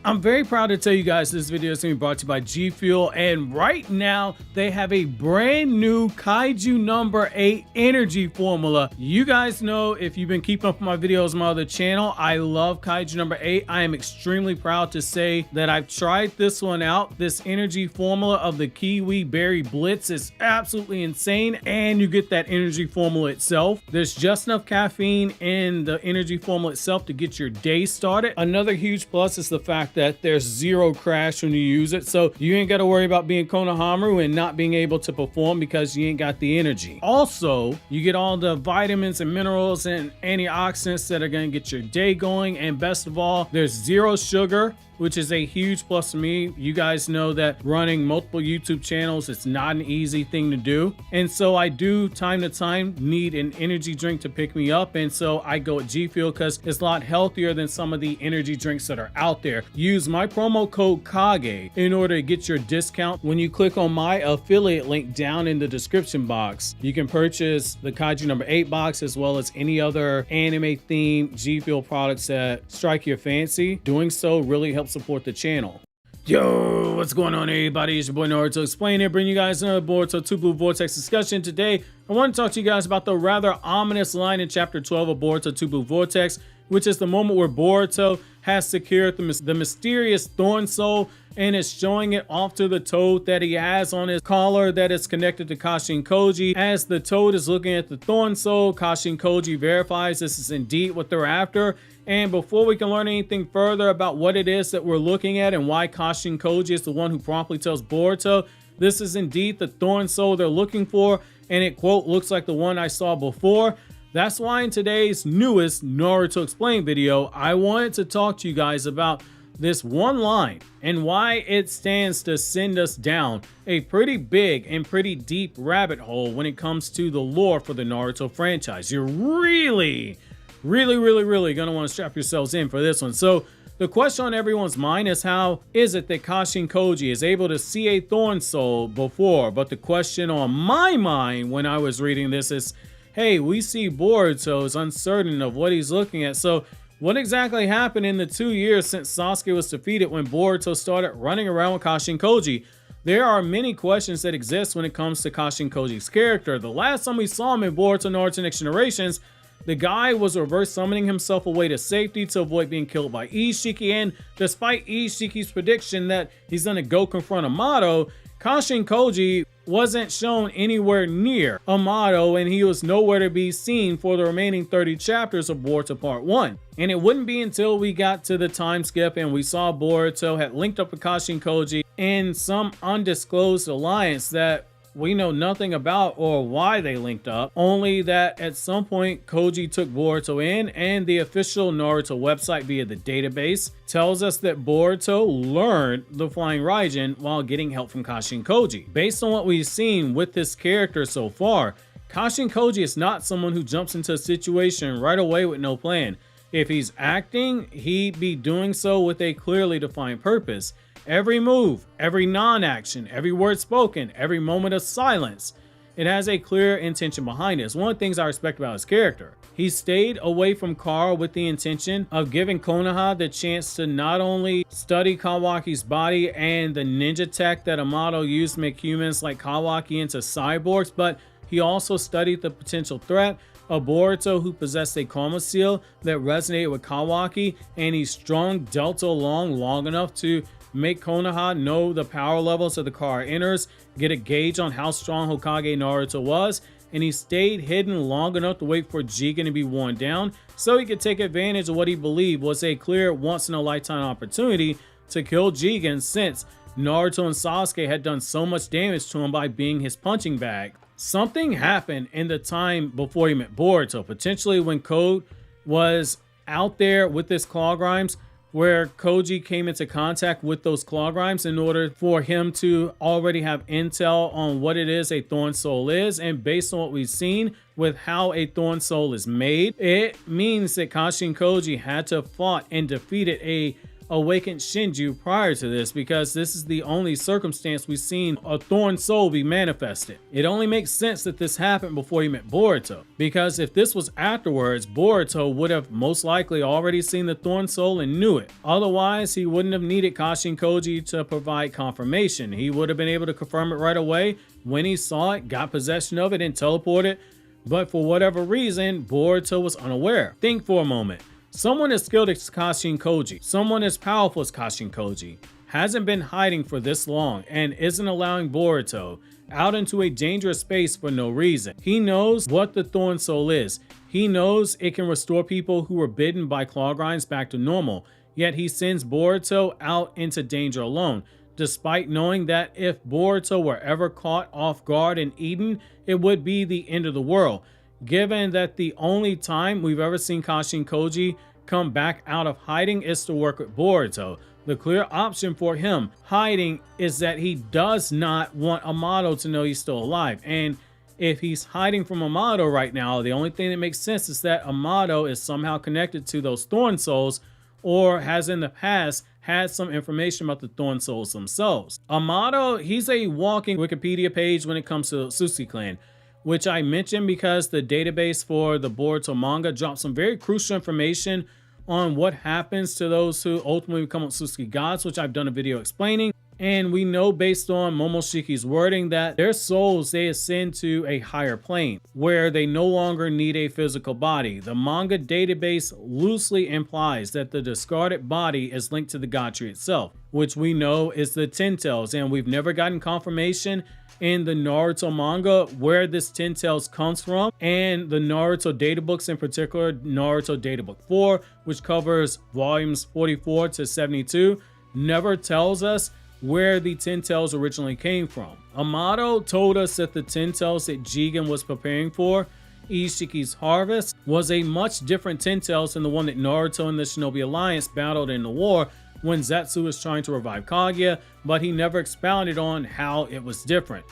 I'm very proud to tell you guys this video is going to be brought to you by Gfuel, and right now they have a brand new Kaiju number 8 energy formula. You guys know, if you've been keeping up with my videos on my other channel, I love Kaiju number 8. I am extremely proud to say that I've tried this one out. This energy formula of the Kiwi Berry Blitz is absolutely insane, and you get that energy formula itself. There's just enough caffeine in the energy formula itself to get your day started. Another huge plus is the fact that there's zero crash when you use it, so you ain't got to worry about being Konohamaru and not being able to perform because you ain't got the energy. Also, you get all the vitamins and minerals and antioxidants that are going to get your day going, and best of all, there's zero sugar, which is a huge plus to me. You guys know that running multiple YouTube channels, it's not an easy thing to do. And so I do time to time need an energy drink to pick me up. And so I go with Gfuel because it's a lot healthier than some of the energy drinks that are out there. Use my promo code KAGE in order to get your discount. When you click on my affiliate link down in the description box, you can purchase the Kaiju number 8 box as well as any other anime themed Gfuel products that strike your fancy. Doing so really helps support the channel. Yo, what's going on, everybody? It's your boy Naruto Explain here, bringing you guys another Boruto 2 Blue Vortex discussion. Today, I want to talk to you guys about the rather ominous line in chapter 12 of Boruto 2 Blue Vortex, which is the moment where Boruto has secured the mysterious Thorn soul and is showing it off to the toad that he has on his collar that is connected to Kashin Koji. As the toad is looking at the Thorn soul, Kashin Koji verifies this is indeed what they're after. And before we can learn anything further about what it is that we're looking at and why Kashin Koji is the one who promptly tells Boruto this is indeed the Thorn soul they're looking for, and it, quote, looks like the one I saw before. That's why in today's newest Naruto Explain video, I wanted to talk to you guys about this one line and why it stands to send us down a pretty big and pretty deep rabbit hole when it comes to the lore for the Naruto franchise. You're really gonna want to strap yourselves in for this one. So the question on everyone's mind is, how is it that Kashin Koji is able to see a Thorn soul before? But the question on my mind when I was reading this is, hey, we see Boruto is uncertain of what he's looking at. So what exactly happened in the 2 years since Sasuke was defeated when Boruto started running around with Kashin Koji? There are many questions that exist when it comes to Kashin Koji's character. The last time we saw him in Boruto Naruto Next Generations, the guy was reverse summoning himself away to safety to avoid being killed by Uzuhiko, and despite Uzuhiki's prediction that he's gonna go confront Amato, Kashin Koji wasn't shown anywhere near Amato, and he was nowhere to be seen for the remaining 30 chapters of Boruto Part 1. And it wouldn't be until we got to the time skip and we saw Boruto had linked up with Kashin Koji in some undisclosed alliance that we know nothing about or why they linked up, only that at some point Koji took Boruto in, and the official Naruto website via the database tells us that Boruto learned the Flying Raijin while getting help from Kashin Koji. Based on what we've seen with this character so far, Kashin Koji is not someone who jumps into a situation right away with no plan. If he's acting, he'd be doing so with a clearly defined purpose. Every move, every non-action, every word spoken, every moment of silence, it has a clear intention behind it. It's one of the things I respect about his character. He stayed away from Kara with the intention of giving Konoha the chance to not only study Kawaki's body and the ninja tech that Amato used to make humans like Kawaki into cyborgs, but he also studied the potential threat of Boruto, who possessed a karma seal that resonated with Kawaki, and he strung Delta along long enough to make Konoha know the power levels of the Kara Inners, get a gauge on how strong Hokage Naruto was, and he stayed hidden long enough to wait for Jigen to be worn down so he could take advantage of what he believed was a clear once-in-a-lifetime opportunity to kill Jigen, since Naruto and Sasuke had done so much damage to him by being his punching bag. Something happened in the time before he met Boruto, potentially when Code was out there with his claw grimes, where Koji came into contact with those claw grimes in order for him to already have intel on what it is a Thorn soul is. And based on what we've seen with how a Thorn soul is made, it means that Kashin Koji had to have fought and defeated a awakened Shinju prior to this, because this is the only circumstance we've seen a Thorn soul be manifested. It only makes sense that this happened before he met Boruto, because if this was afterwards, Boruto would have most likely already seen the Thorn soul and knew it. Otherwise, he wouldn't have needed Kashin Koji to provide confirmation. He would have been able to confirm it right away when he saw it, got possession of it, and teleported. But for whatever reason, Boruto was unaware. Think for a moment. Someone as skilled as Kashin Koji, someone as powerful as Kashin Koji, hasn't been hiding for this long and isn't allowing Boruto out into a dangerous space for no reason. He knows what the Thorn Soul is. He knows it can restore people who were bitten by claw grinds back to normal, yet he sends Boruto out into danger alone, despite knowing that if Boruto were ever caught off guard and eaten, it would be the end of the world. Given that the only time we've ever seen Kashin Koji come back out of hiding is to work with Boruto, the clear option for him hiding is that he does not want Amato to know he's still alive. And if he's hiding from Amato right now, the only thing that makes sense is that Amato is somehow connected to those Thorn Souls, or has in the past had some information about the Thorn Souls themselves. Amato, he's a walking Wikipedia page when it comes to the Otsutsuki clan, which I mentioned because the database for the Boruto manga dropped some very crucial information on what happens to those who ultimately become Otsutsuki gods, which I've done a video explaining. And we know based on Momoshiki's wording that their souls, they ascend to a higher plane where they no longer need a physical body. The manga database loosely implies that the discarded body is linked to the god tree itself, which we know is the Ten Tails, and we've never gotten confirmation in the Naruto manga where this Ten Tails comes from, and the Naruto databooks, in particular Naruto Databook 4, which covers volumes 44 to 72, never tells us where the Ten Tails originally came from. Amato told us that the Ten Tails that Jigen was preparing for, Ishiki's harvest, was a much different Ten Tails than the one that Naruto and the Shinobi Alliance battled in the war when Zetsu was trying to revive Kaguya, but he never expounded on how it was different.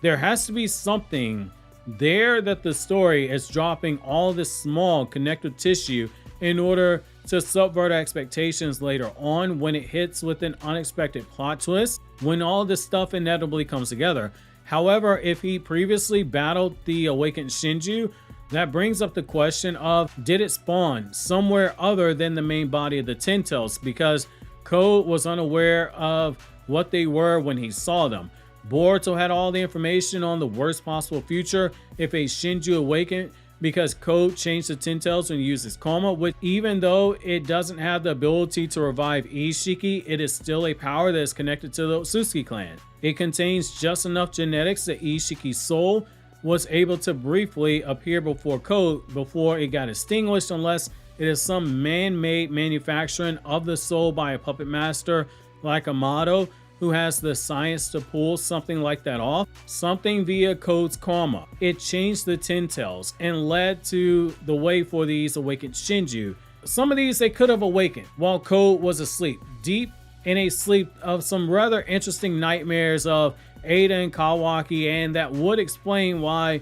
There has to be something there that the story is dropping all this small connective tissue in order to subvert expectations later on when it hits with an unexpected plot twist, when all this stuff inevitably comes together. However, if he previously battled the awakened Shinju, that brings up the question of, did it spawn somewhere other than the main body of the Ten Tails? Because Code was unaware of what they were when he saw them. Boruto had all the information on the worst possible future if a Shinju awakened, because Code changed the Ten Tails when he used his Koma, which even though it doesn't have the ability to revive Ishiki, it is still a power that is connected to the Otsutsuki clan. It contains just enough genetics that Ishiki's soul was able to briefly appear before Code before it got extinguished, unless it is some man-made manufacturing of the soul by a puppet master like Amato, who has the science to pull something like that off, something via Code's karma. It changed the Ten Tails and led to the way for these awakened Shinju. Some of these they could have awakened while Code was asleep, deep in a sleep of some rather interesting nightmares of Ada and Kawaki, and that would explain why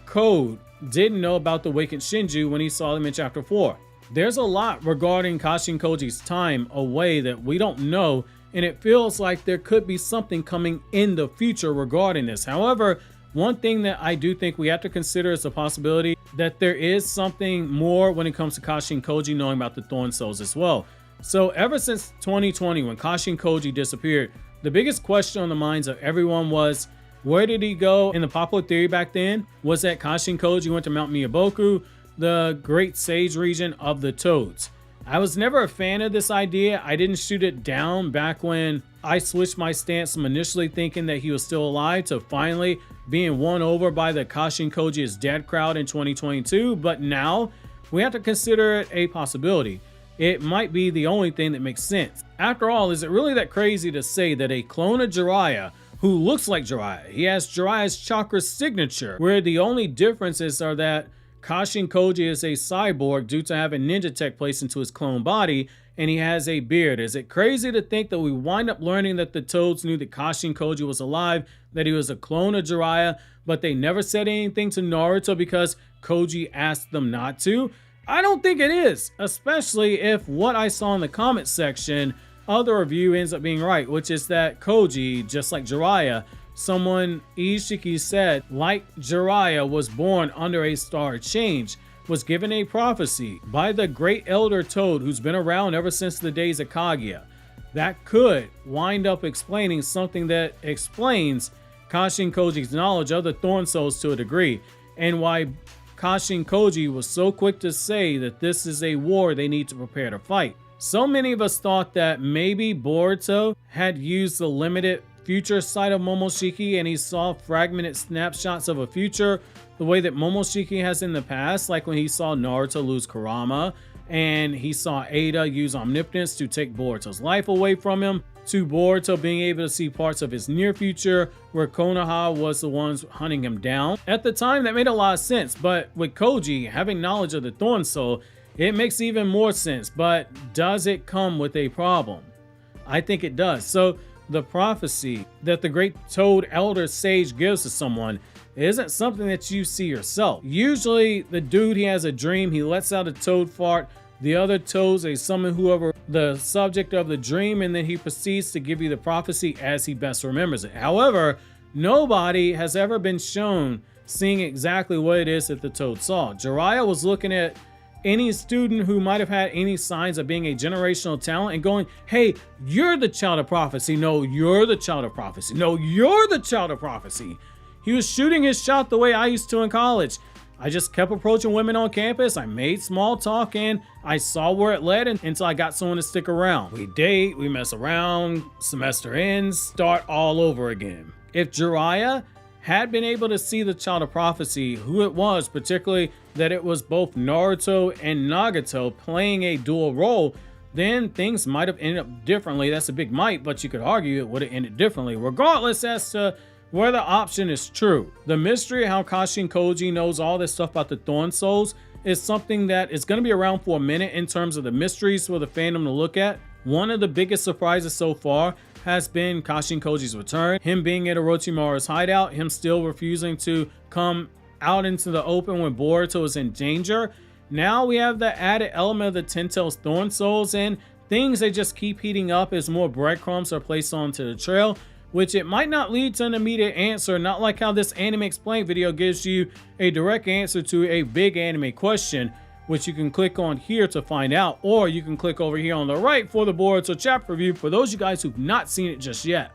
Code didn't know about the awakened Shinju when he saw them in chapter 4. There's a lot regarding Kashin Koji's time away that we don't know, and it feels like there could be something coming in the future regarding this. However, one thing that I do think we have to consider is the possibility that there is something more when it comes to Kashin Koji knowing about the Thorn Souls as well. So ever since 2020, when Kashin Koji disappeared, the biggest question on the minds of everyone was, where did he go? And the popular theory back then was that Kashin Koji went to Mount Myoboku, the Great Sage region of the Toads. I was never a fan of this idea. I didn't shoot it down back when I switched my stance from initially thinking that he was still alive to finally being won over by the Kashin Koji is dead crowd in 2022. But now we have to consider it a possibility. It might be the only thing that makes sense. After all, is it really that crazy to say that a clone of Jiraiya who looks like Jiraiya, he has Jiraiya's chakra signature, where the only differences are that Kashin Koji is a cyborg due to having ninja tech placed into his clone body, and he has a beard. Is it crazy to think that we wind up learning that the Toads knew that Kashin Koji was alive, that he was a clone of Jiraiya, but they never said anything to Naruto because Koji asked them not to? I don't think it is, especially if what I saw in the comment section other review ends up being right, which is that Koji, just like Jiraiya, someone Ishiki said, like Jiraiya, was born under a star change, was given a prophecy by the great elder Toad who's been around ever since the days of Kaguya. That could wind up explaining something that explains Kashin Koji's knowledge of the Thorn Souls to a degree, and why Kashin Koji was so quick to say that this is a war they need to prepare to fight. So many of us thought that maybe Boruto had used the limited future sight of Momoshiki and he saw fragmented snapshots of a future the way that Momoshiki has in the past, like when he saw Naruto lose Kurama and he saw Ada use omnipotence to take Boruto's life away from him, to Boruto being able to see parts of his near future where Konoha was the ones hunting him down. At the time, that made a lot of sense, but with Koji having knowledge of the Thorn Soul, it makes even more sense. But does it come with a problem? I think it does. So the prophecy that the great Toad Elder Sage gives to someone isn't something that you see yourself. Usually the dude, he has a dream, he lets out a toad fart, the other toads, they summon whoever the subject of the dream, and then he proceeds to give you the prophecy as he best remembers it. However, nobody has ever been shown seeing exactly what it is that the toad saw. Jiraiya was looking at any student who might have had any signs of being a generational talent and going, hey, you're the child of prophecy. No, you're the child of prophecy. No, you're the child of prophecy. He was shooting his shot the way I used to in college. I just kept approaching women on campus. I made small talk and I saw where it led until I got someone to stick around. We date, we mess around, semester ends, start all over again. If Jiraiya had been able to see the child of prophecy, who it was, particularly that it was both Naruto and Nagato playing a dual role, then things might have ended up differently. That's a big might, but you could argue it would have ended differently, regardless as to whether option is true. The mystery of how Kashin Koji knows all this stuff about the Thorn Souls is something that is going to be around for a minute in terms of the mysteries for the fandom to look at. One of the biggest surprises so far has been Kashin Koji's return, him being at Orochimaru's hideout, him still refusing to come out into the open when Boruto is in danger. Now we have the added element of the Ten-Tails Thorn Souls, and things they just keep heating up as more breadcrumbs are placed onto the trail, which it might not lead to an immediate answer, not like how this Anime Explained video gives you a direct answer to a big anime question, which you can click on here to find out, or you can click over here on the right for the Boruto chapter review for those of you guys who've not seen it just yet.